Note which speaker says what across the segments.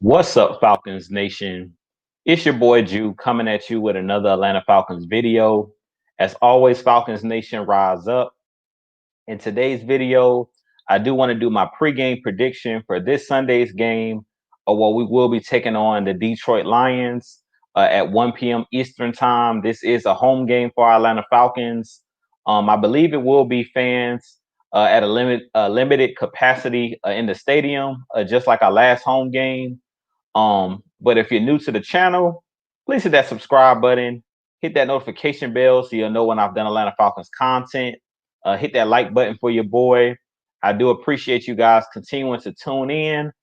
Speaker 1: What's up, Falcons Nation? It's your boy Jew coming at you with another Atlanta Falcons video. As always, Falcons Nation, rise up. In today's video, I do want to do my pregame prediction for this Sunday's game, or what we will be taking on the Detroit Lions at 1 p.m. Eastern Time. This is a home game for our Atlanta Falcons. I believe it will be fans at a limited capacity in the stadium, just like our last home game. But if you're new to the channel, please hit that subscribe button, hit that notification bell so you'll know when I've done Atlanta Falcons content. Hit that like button for your boy. I do appreciate you guys continuing to tune in.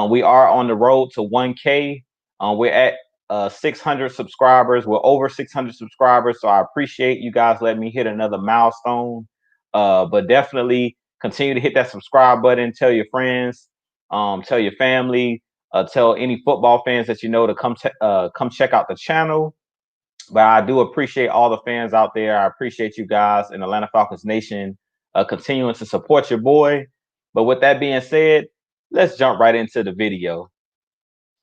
Speaker 1: We are on the road to 1K. We're at 600 subscribers. We're over 600 subscribers, so I appreciate you guys letting me hit another milestone. But definitely continue to hit that subscribe button. Tell your friends, tell your family, tell any football fans that you know to come check out the channel. But I do appreciate all the fans out there. I appreciate you guys in Atlanta Falcons Nation continuing to support your boy. But with that being said, let's jump right into the video.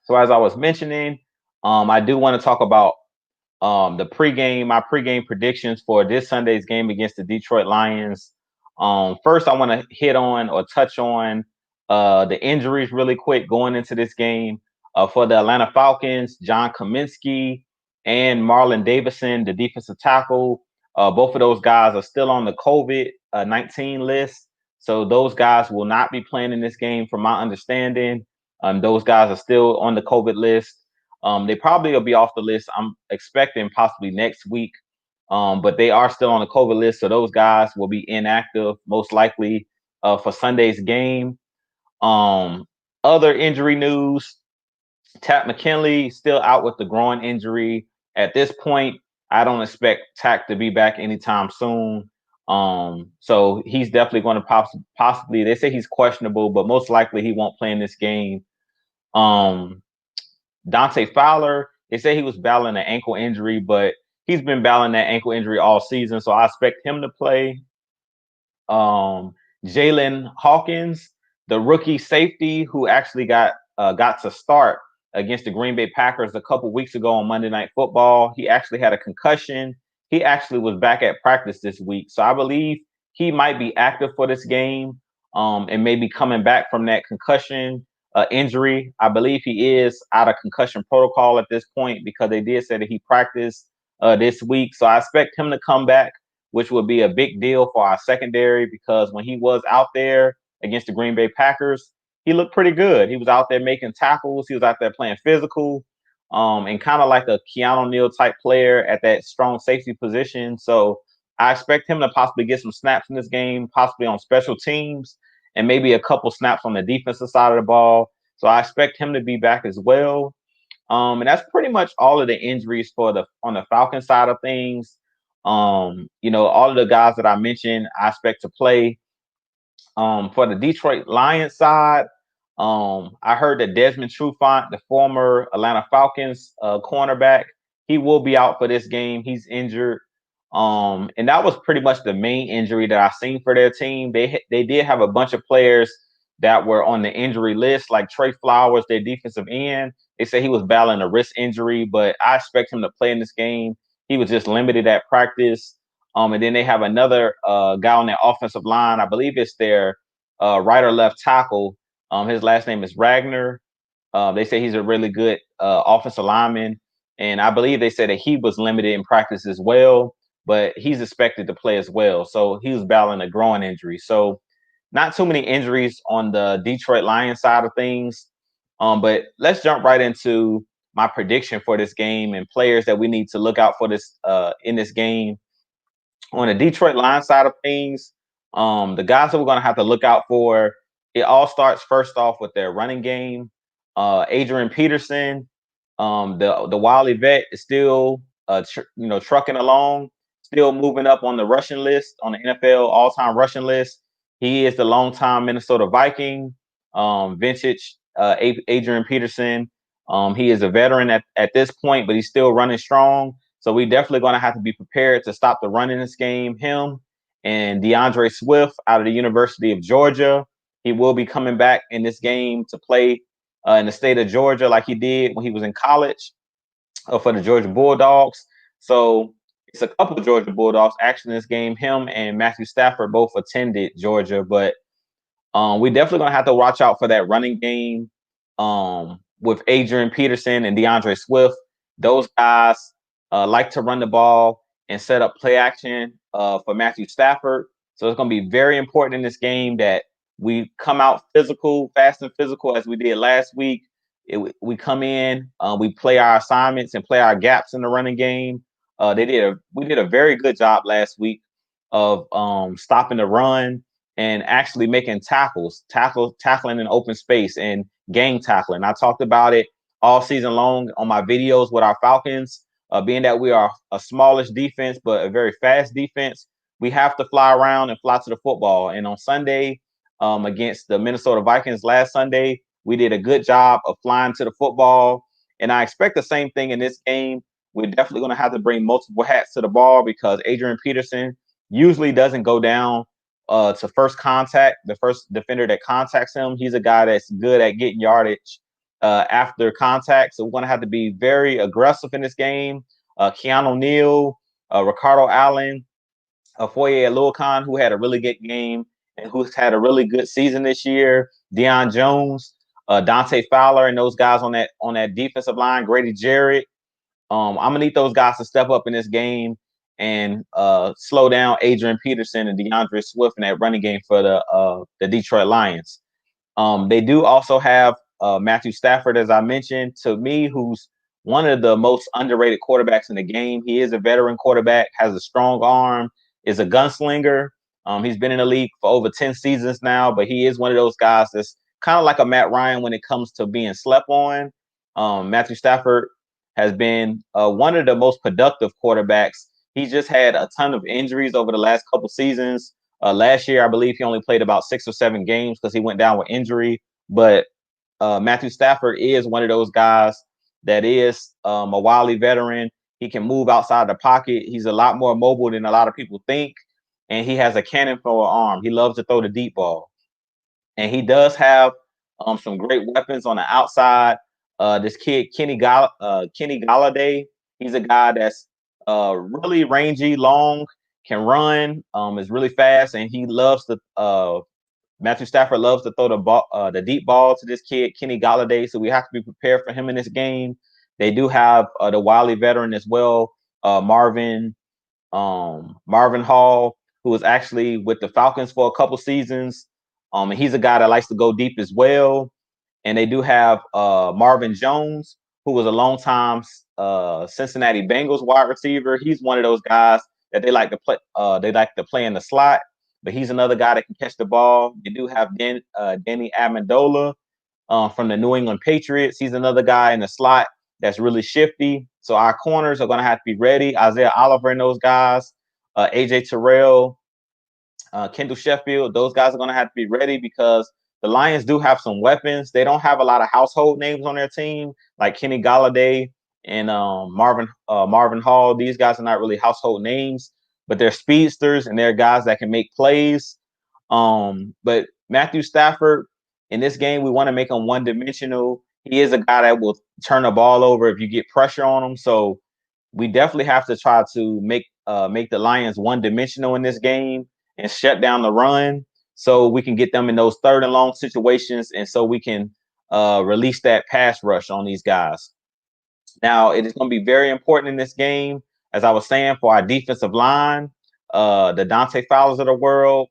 Speaker 1: So as I was mentioning, I do want to talk about my pregame predictions for this Sunday's game against the Detroit Lions. First, I want to hit on or touch on the injuries really quick going into this game for the Atlanta Falcons. John Kaminsky and Marlon Davidson, the defensive tackle, both of those guys are still on the COVID-19 list. So those guys will not be playing in this game, from my understanding. Those guys are still on the COVID list. They probably will be off the list. I'm expecting possibly next week, but they are still on the COVID list. So those guys will be inactive most likely for Sunday's game. Other injury news: Tack McKinley still out with the groin injury. At this point, I don't expect Tack to be back anytime soon. So he's definitely going to possibly. They say he's questionable, but most likely he won't play in this game. Um, Dante Fowler, they say he was battling an ankle injury, but he's been battling that ankle injury all season, so I expect him to play. Jalen Hawkins, the rookie safety who actually got to start against the Green Bay Packers a couple weeks ago on Monday Night Football. He actually had a concussion. He actually was back at practice this week, so I believe he might be active for this game, and maybe coming back from that concussion injury. I believe he is out of concussion protocol at this point because they did say that he practiced this week. So I expect him to come back, which would be a big deal for our secondary, because when he was out there against the Green Bay Packers, he looked pretty good. He was out there making tackles. He was out there playing physical, and kind of like a Keanu Neal type player at that strong safety position. So I expect him to possibly get some snaps in this game, possibly on special teams, and maybe a couple snaps on the defensive side of the ball. So I expect him to be back as well. And that's pretty much all of the injuries for the on the Falcon side of things. All of the guys that I mentioned, I expect to play. For the Detroit Lions side, I heard that Desmond Trufant, the former Atlanta Falcons cornerback, he will be out for this game. He's injured. And that was pretty much the main injury that I seen for their team. They did have a bunch of players that were on the injury list, like Trey Flowers, their defensive end. They say he was battling a wrist injury, but I expect him to play in this game. He was just limited at practice. And then they have another guy on their offensive line. I believe it's their right or left tackle. His last name is Ragnar. They say he's a really good offensive lineman. And I believe they said that he was limited in practice as well, but he's expected to play as well. So he was battling a groin injury. So not too many injuries on the Detroit Lions side of things. But let's jump right into my prediction for this game and players that we need to look out for this in this game. On the Detroit Lions side of things, the guys that we're going to have to look out for, it all starts first off with their running game. Adrian Peterson, the Wily vet, is still trucking along, still moving up on the rushing list, on the NFL all-time rushing list. He is the longtime Minnesota Viking, vintage Adrian Peterson. He is a veteran at this point, but he's still running strong. So we definitely going to have to be prepared to stop the run in this game. Him and DeAndre Swift out of the University of Georgia. He will be coming back in this game to play in the state of Georgia, like he did when he was in college for the Georgia Bulldogs. So it's a couple of Georgia Bulldogs actually in this game. Him and Matthew Stafford both attended Georgia, but we definitely gonna have to watch out for that running game with Adrian Peterson and DeAndre Swift. Those guys like to run the ball and set up play action for Matthew Stafford. So it's gonna be very important in this game that we come out physical, fast and physical as we did last week. We come in, we play our assignments and play our gaps in the running game. We did a very good job last week of stopping the run and actually making tackling in open space and gang tackling. I talked about it all season long on my videos with our Falcons, being that we are a smallish defense, but a very fast defense. We have to fly around and fly to the football. And on Sunday, against the Minnesota Vikings last Sunday, we did a good job of flying to the football. And I expect the same thing in this game. We're definitely going to have to bring multiple hats to the ball because Adrian Peterson usually doesn't go down to first contact, the first defender that contacts him. He's a guy that's good at getting yardage after contact. So we're going to have to be very aggressive in this game. Keanu Neal, Ricardo Allen, Foye Aluakon, who had a really good game and who's had a really good season this year. Deion Jones, Dante Fowler, and those guys on that defensive line. Grady Jarrett. I'm gonna need those guys to step up in this game and slow down Adrian Peterson and DeAndre Swift in that running game for the Detroit Lions. They do also have Matthew Stafford, as I mentioned, to me, who's one of the most underrated quarterbacks in the game. He is a veteran quarterback, has a strong arm, is a gunslinger. He's been in the league for over 10 seasons now, but he is one of those guys that's kind of like a Matt Ryan when it comes to being slept on. Matthew Stafford has been one of the most productive quarterbacks. He just had a ton of injuries over the last couple seasons. Last year, I believe he only played about 6 or 7 games because he went down with injury. But Matthew Stafford is one of those guys that is a wily veteran. He can move outside the pocket. He's a lot more mobile than a lot of people think. And he has a cannon for an arm. He loves to throw the deep ball. And he does have some great weapons on the outside. This kid, Kenny Galladay, he's a guy that's really rangy, long, can run, is really fast, and he loves to Matthew Stafford loves to throw the deep ball to this kid, Kenny Galladay. So we have to be prepared for him in this game. They do have the wily veteran as well, Marvin Hall, who was actually with the Falcons for a couple seasons. And he's a guy that likes to go deep as well. And they do have Marvin Jones, who was a longtime Cincinnati Bengals wide receiver. He's one of those guys that they like to play. They like to play in the slot, but he's another guy that can catch the ball. They do have Danny Amendola from the New England Patriots. He's another guy in the slot that's really shifty. So our corners are going to have to be ready. Isaiah Oliver and those guys, AJ Terrell, Kendall Sheffield, those guys are going to have to be ready because the Lions do have some weapons. They don't have a lot of household names on their team, like Kenny Galladay and Marvin Hall. These guys are not really household names, but they're speedsters and they're guys that can make plays. But Matthew Stafford, in this game, we want to make him one-dimensional. He is a guy that will turn the ball over if you get pressure on him. So we definitely have to try to make the Lions one-dimensional in this game and shut down the run so we can get them in those third and long situations and so we can release that pass rush on these guys. Now, it is going to be very important in this game, as I was saying, for our defensive line, the Dante Fowlers of the world,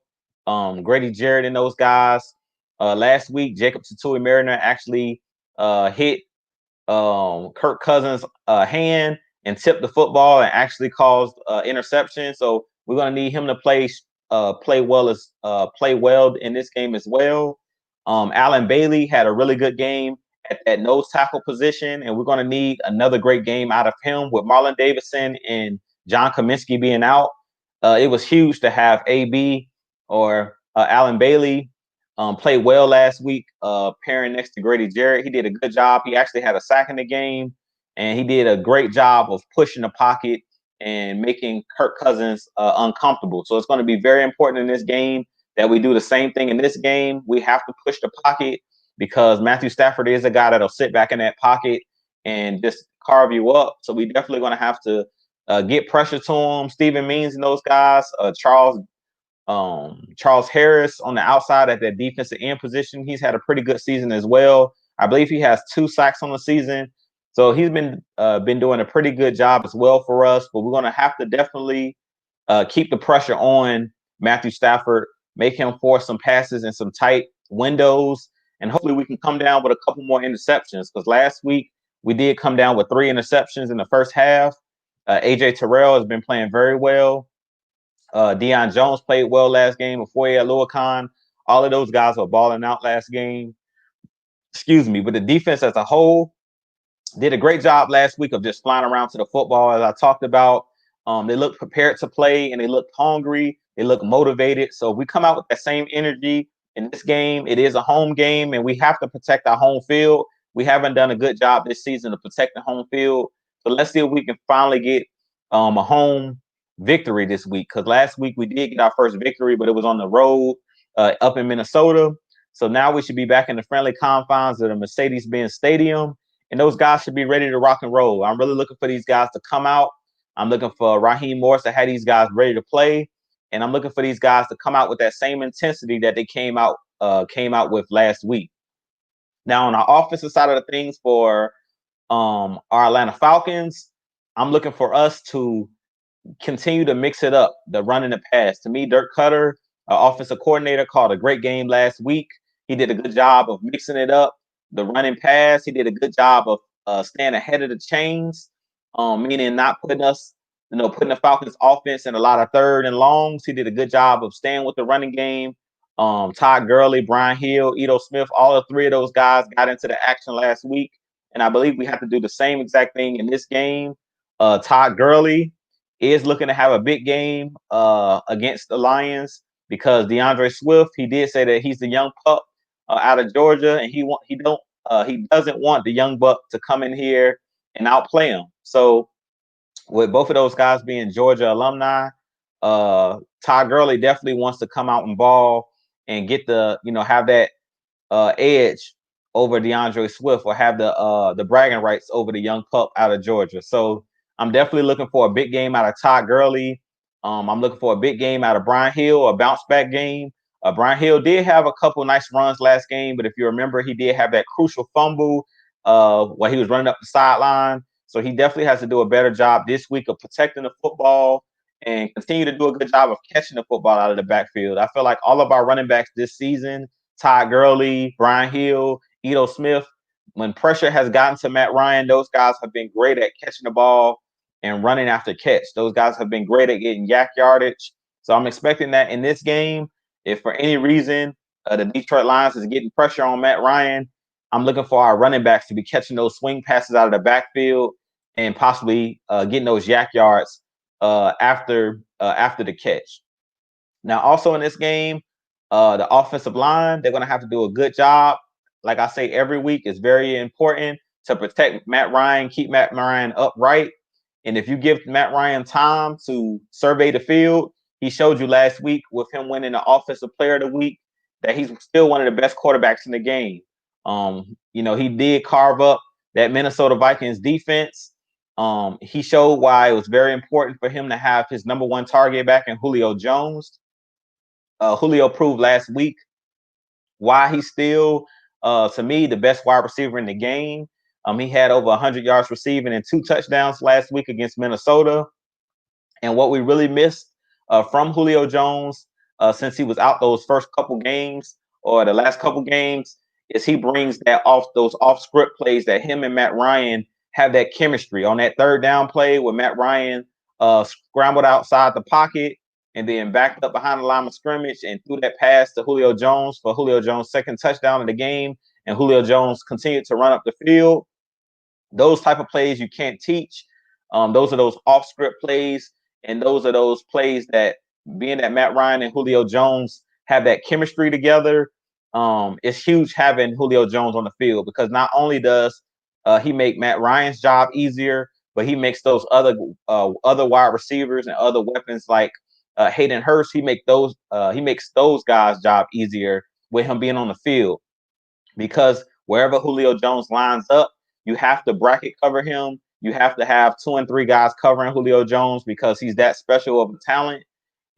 Speaker 1: Grady Jarrett and those guys. Last week, Jacob Tutui-Mariner actually hit Kirk Cousins' hand and tipped the football and actually caused interception. So we're going to need him to play well in this game as well. Allen Bailey had a really good game at that nose tackle position, and we're going to need another great game out of him with Marlon Davidson and John Kaminsky being out. It was huge to have AB or Allen Bailey play well last week, pairing next to Grady Jarrett. He did a good job. He actually had a sack in the game, and he did a great job of pushing the pocket and making Kirk Cousins uncomfortable. So it's going to be very important in this game that we do the same thing in this game. We have to push the pocket. because Matthew Stafford is a guy that'll sit back in that pocket and just carve you up. So we definitely going to have to get pressure to him. Steven Means and those guys, Charles Harris on the outside at that defensive end position. He's had a pretty good season as well. I believe he has 2 sacks on the season. So he's been doing a pretty good job as well for us. But we're going to have to definitely keep the pressure on Matthew Stafford, make him force some passes in some tight windows, and hopefully we can come down with a couple more interceptions. Because last week we did come down with 3 interceptions in the first half. AJ Terrell has been playing very well. Deion Jones played well last game. Ofoye Oluokun, all of those guys were balling out last game. Excuse me. But the defense as a whole did a great job last week of just flying around to the football, as I talked about. They looked prepared to play, and they looked hungry. They looked motivated. So if we come out with that same energy in this game, it is a home game, and we have to protect our home field. We haven't done a good job this season to protect the home field. So let's see if we can finally get a home victory this week. Because last week we did get our first victory, but it was on the road up in Minnesota. So now we should be back in the friendly confines of the Mercedes-Benz Stadium, and those guys should be ready to rock and roll. I'm really looking for these guys to come out. I'm looking for Raheem Morris to have these guys ready to play, and I'm looking for these guys to come out with that same intensity that they came out with last week. Now, on our offensive side of the things for our Atlanta Falcons, I'm looking for us to continue to mix it up, the run and the pass. To me, Dirk Cutter, our offensive coordinator, called a great game last week. He did a good job of mixing it up, the run and pass. He did a good job of staying ahead of the chains, meaning not putting the Falcons offense in a lot of third and longs. He did a good job of staying with the running game. Todd Gurley, Brian Hill, Ito Smith, all 3 of those guys got into the action last week. And I believe we have to do the same exact thing in this game. Todd Gurley is looking to have a big game against the Lions, because DeAndre Swift, he did say that he's the young pup out of Georgia, and he doesn't want the young buck to come in here and outplay him. So with both of those guys being Georgia alumni, Todd Gurley definitely wants to come out and ball and get have that edge over DeAndre Swift, or have the bragging rights over the young pup out of Georgia. So I'm definitely looking for a big game out of Todd Gurley. I'm looking for a big game out of Brian Hill, a bounce back game. Brian Hill did have a couple nice runs last game, but if you remember, he did have that crucial fumble while he was running up the sideline. So he definitely has to do a better job this week of protecting the football and continue to do a good job of catching the football out of the backfield. I feel like all of our running backs this season, Todd Gurley, Brian Hill, Ito Smith, when pressure has gotten to Matt Ryan, those guys have been great at catching the ball and running after catch. Those guys have been great at getting yak yardage. So I'm expecting that in this game. If for any reason the Detroit Lions is getting pressure on Matt Ryan, I'm looking for our running backs to be catching those swing passes out of the backfield and possibly getting those yak yards after the catch. Now, also in this game, the offensive line, they're going to have to do a good job. Like I say every week, it's very important to protect Matt Ryan, keep Matt Ryan upright. And if you give Matt Ryan time to survey the field, he showed you last week with him winning the Offensive Player of the Week that he's still one of the best quarterbacks in the game. He did carve up that Minnesota Vikings defense. He showed why it was very important for him to have his number 1 target back in Julio Jones. Julio proved last week why he's still, to me, the best wide receiver in the game. He had over 100 yards receiving and 2 touchdowns last week against Minnesota. And what we really missed from Julio Jones since he was out those first couple games, or the last couple games, is he brings those off script plays that him and Matt Ryan have that chemistry. On that 3rd down play where Matt Ryan scrambled outside the pocket and then backed up behind the line of scrimmage and threw that pass to Julio Jones for Julio Jones' 2nd touchdown of the game, and Julio Jones continued to run up the field. Those type of plays you can't teach. Those are those off script plays, and those are those plays that, being that Matt Ryan and Julio Jones have that chemistry together, it's huge having Julio Jones on the field, because not only does he make Matt Ryan's job easier, but he makes those other wide receivers and other weapons like Hayden Hurst. He makes those guys' job easier with him being on the field. because wherever Julio Jones lines up, you have to bracket cover him. You have to have 2 and 3 guys covering Julio Jones because he's that special of a talent.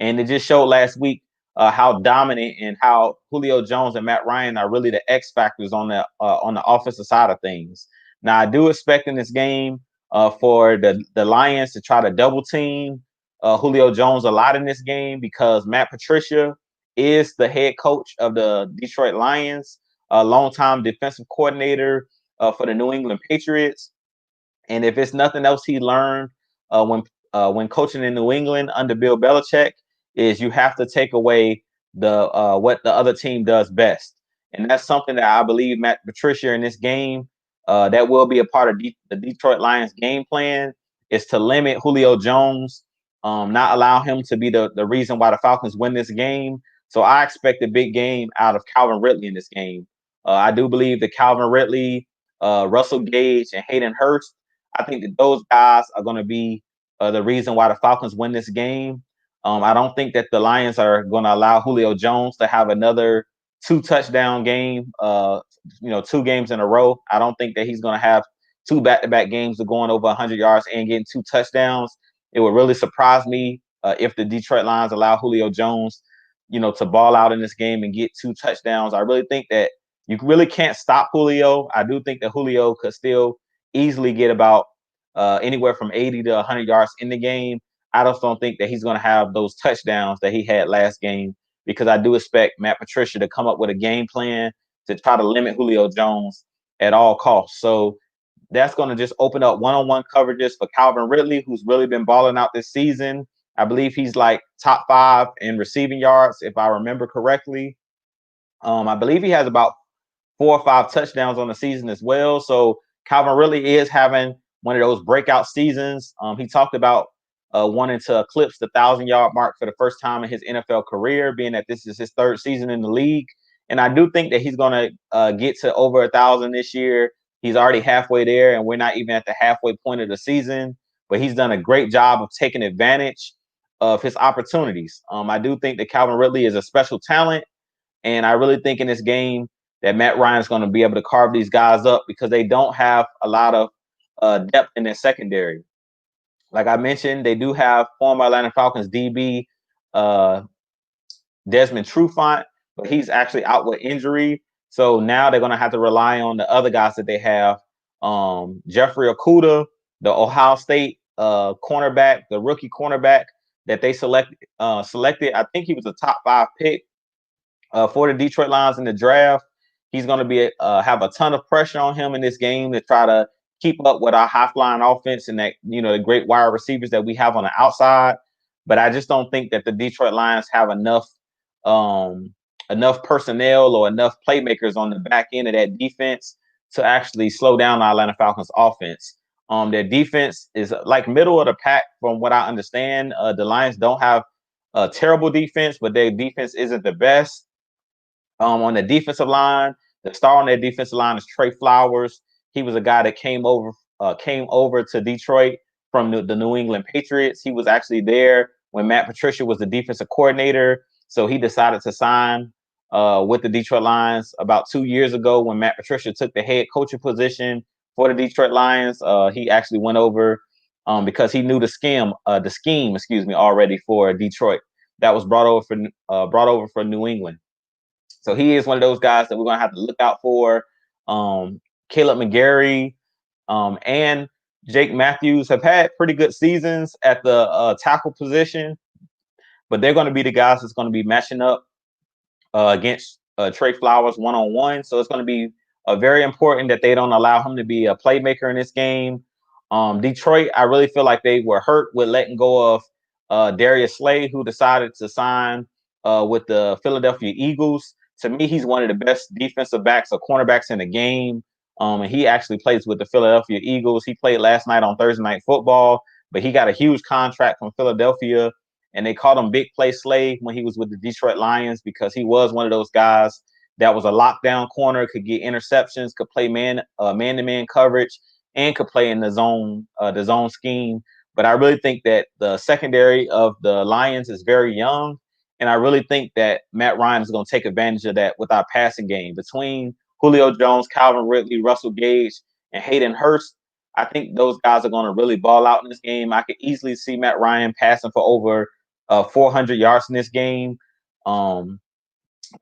Speaker 1: And it just showed last week how dominant and how Julio Jones and Matt Ryan are really the X factors on the offensive side of things. Now, I do expect in this game for the Lions to try to double team Julio Jones a lot in this game because Matt Patricia is the head coach of the Detroit Lions, a longtime defensive coordinator for the New England Patriots. And if it's nothing else he learned when coaching in New England under Bill Belichick, is you have to take away the what the other team does best, and that's something that I believe Matt Patricia in this game that will be a part of the Detroit Lions game plan is to limit Julio Jones, not allow him to be the reason why the Falcons win this game. So I expect a big game out of Calvin Ridley in this game. I do believe that Calvin Ridley, Russell Gage, and Hayden Hurst, I think that those guys are going to be the reason why the Falcons win this game. I don't think that the Lions are going to allow Julio Jones to have another 2 touchdown game, 2 games in a row. I don't think that he's going to have 2 back-to-back games of going over 100 yards and getting 2 touchdowns. It would really surprise me if the Detroit Lions allow Julio Jones, to ball out in this game and get 2 touchdowns. I really think that you really can't stop Julio. I do think that Julio could still easily get about anywhere from 80 to 100 yards in the game. I just don't think that he's going to have those touchdowns that he had last game because I do expect Matt Patricia to come up with a game plan to try to limit Julio Jones at all costs. So that's going to just open up one-on-one coverages for Calvin Ridley, who's really been balling out this season. I believe he's like top 5 in receiving yards, if I remember correctly. I believe he has about 4 or 5 touchdowns on the season as well. So Calvin Ridley is having one of those breakout seasons. He talked about wanting to eclipse the 1,000-yard mark for the first time in his NFL career, being that this is his 3rd season in the league. And I do think that he's going to get to over 1,000 this year. He's already halfway there, and we're not even at the halfway point of the season. But he's done a great job of taking advantage of his opportunities. I do think that Calvin Ridley is a special talent, and I really think in this game that Matt Ryan is going to be able to carve these guys up because they don't have a lot of depth in their secondary. Like I mentioned, they do have former Atlanta Falcons DB Desmond Trufant, but he's actually out with injury. So now they're going to have to rely on the other guys that they have. Jeffrey Okudah, the Ohio State cornerback, the rookie cornerback that they selected. I think he was a top 5 pick for the Detroit Lions in the draft. He's going to be have a ton of pressure on him in this game to try to keep up with our high-flying offense and that, the great wide receivers that we have on the outside. But I just don't think that the Detroit Lions have enough personnel or enough playmakers on the back end of that defense to actually slow down the Atlanta Falcons offense. Their defense is like middle of the pack from what I understand. The Lions don't have a terrible defense, but their defense isn't the best. On the defensive line, the star on their defensive line is Trey Flowers. He was a guy that came over to Detroit from the New England Patriots. He was actually there when Matt Patricia was the defensive coordinator. So he decided to sign with the Detroit Lions about 2 years ago when Matt Patricia took the head coaching position for the Detroit Lions. He actually went over because he knew the scheme, already for Detroit that was brought over for New England. So he is one of those guys that we're going to have to look out for. Caleb McGarry and Jake Matthews have had pretty good seasons at the tackle position, but they're going to be the guys that's going to be matching up against Trey Flowers one-on-one. So it's going to be very important that they don't allow him to be a playmaker in this game. Detroit, I really feel like they were hurt with letting go of Darius Slay, who decided to sign with the Philadelphia Eagles. To me, he's one of the best defensive backs or cornerbacks in the game. And he actually plays with the Philadelphia Eagles. He played last night on Thursday Night Football, but he got a huge contract from Philadelphia. And they called him Big Play Slay when he was with the Detroit Lions because he was one of those guys that was a lockdown corner, could get interceptions, could play man-to-man coverage, and could play in the zone scheme. But I really think that the secondary of the Lions is very young. And I really think that Matt Ryan is going to take advantage of that with our passing game. Between Julio Jones, Calvin Ridley, Russell Gage, and Hayden Hurst. I think those guys are going to really ball out in this game. I could easily see Matt Ryan passing for over 400 yards in this game. Um,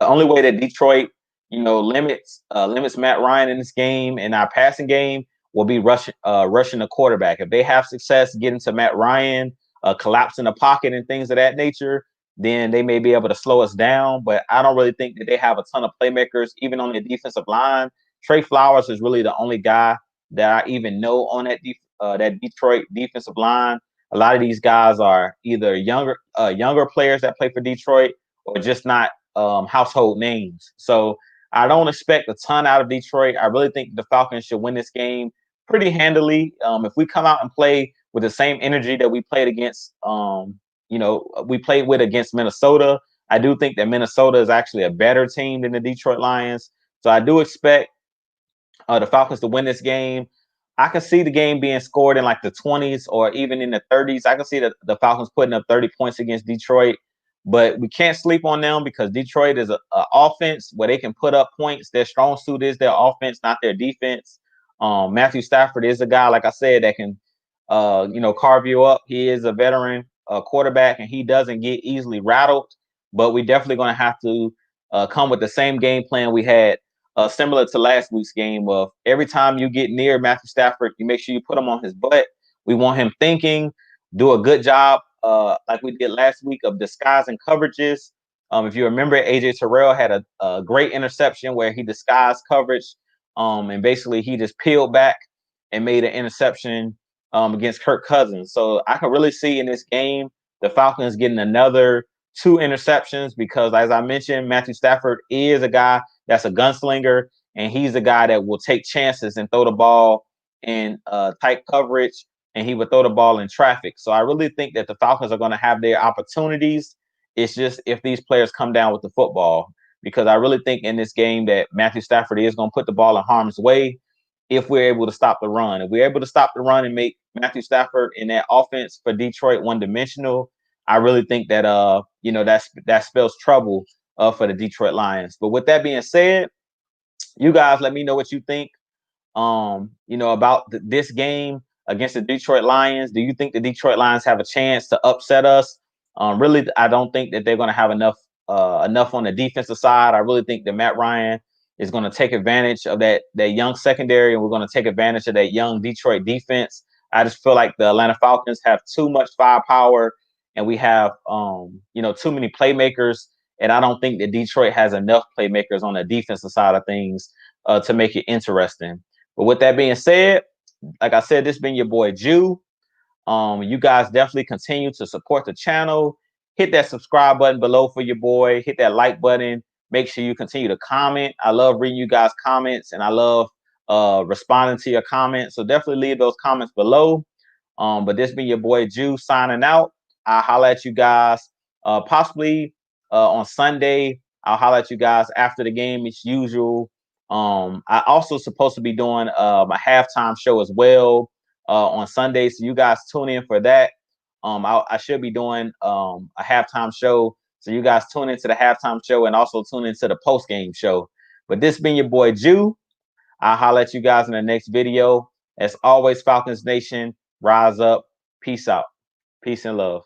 Speaker 1: the only way that Detroit, limits Matt Ryan in this game and our passing game will be rushing the quarterback. If they have success getting to Matt Ryan, collapsing the pocket and things of that nature, then they may be able to slow us down. But I don't really think that they have a ton of playmakers, even on the defensive line. Trey Flowers is really the only guy that I even know on that Detroit defensive line. A lot of these guys are either younger players that play for Detroit or just not household names. So I don't expect a ton out of Detroit. I really think the Falcons should win this game pretty handily. If we come out and play with the same energy that we played against, we played with against Minnesota, I do think that Minnesota is actually a better team than the Detroit Lions. So I do expect the Falcons to win this game. I can see the game being scored in like the 20s or even in the 30s. I can see the Falcons putting up 30 points against Detroit, but we can't sleep on them because Detroit is a offense where they can put up points. Their strong suit is their offense, not their defense. Matthew Stafford is a guy, like I said, that can, carve you up. He is a veteran quarterback, and he doesn't get easily rattled. But we definitely going to have to come with the same game plan we had, similar to last week's game. Of every time you get near Matthew Stafford, you make sure you put him on his butt. We want him thinking, do a good job, like we did last week, of disguising coverages. If you remember, AJ Terrell had a great interception where he disguised coverage, and basically he just peeled back and made an interception against Kirk Cousins. So I can really see in this game the Falcons getting another 2 interceptions because, as I mentioned, Matthew Stafford is a guy that's a gunslinger, and he's a guy that will take chances and throw the ball in tight coverage, and he would throw the ball in traffic. So I really think that the Falcons are going to have their opportunities. It's just if these players come down with the football, because I really think in this game that Matthew Stafford is going to put the ball in harm's way if we're able to stop the run. If we're able to stop the run and make Matthew Stafford in that offense for Detroit one-dimensional, I really think that that spells trouble for the Detroit Lions. But with that being said, you guys let me know what you think about this game against the Detroit Lions. Do you think the Detroit Lions have a chance to upset us? Really, I don't think that they're going to have enough on the defensive side. I really think that Matt Ryan is going to take advantage of that young secondary, and we're going to take advantage of that young Detroit defense. I just feel like the Atlanta Falcons have too much firepower, and we have too many playmakers. And I don't think that Detroit has enough playmakers on the defensive side of things to make it interesting. But with that being said, like I said, this has been your boy Jew. You guys definitely continue to support the channel. Hit that subscribe button below for your boy. Hit that like button. Make sure you continue to comment. I love reading you guys' comments, and I love responding to your comments. So definitely leave those comments below. But this been your boy Jew signing out. I'll holler at you guys possibly on Sunday. I'll holler at you guys after the game as usual. I also supposed to be doing a halftime show as well on Sunday, so you guys tune in for that. I should be doing a halftime show, so you guys tune into the halftime show and also tune into the post game show. But this been your boy Jew. I'll holler at you guys in the next video. As always, Falcons Nation, rise up. Peace out. Peace and love.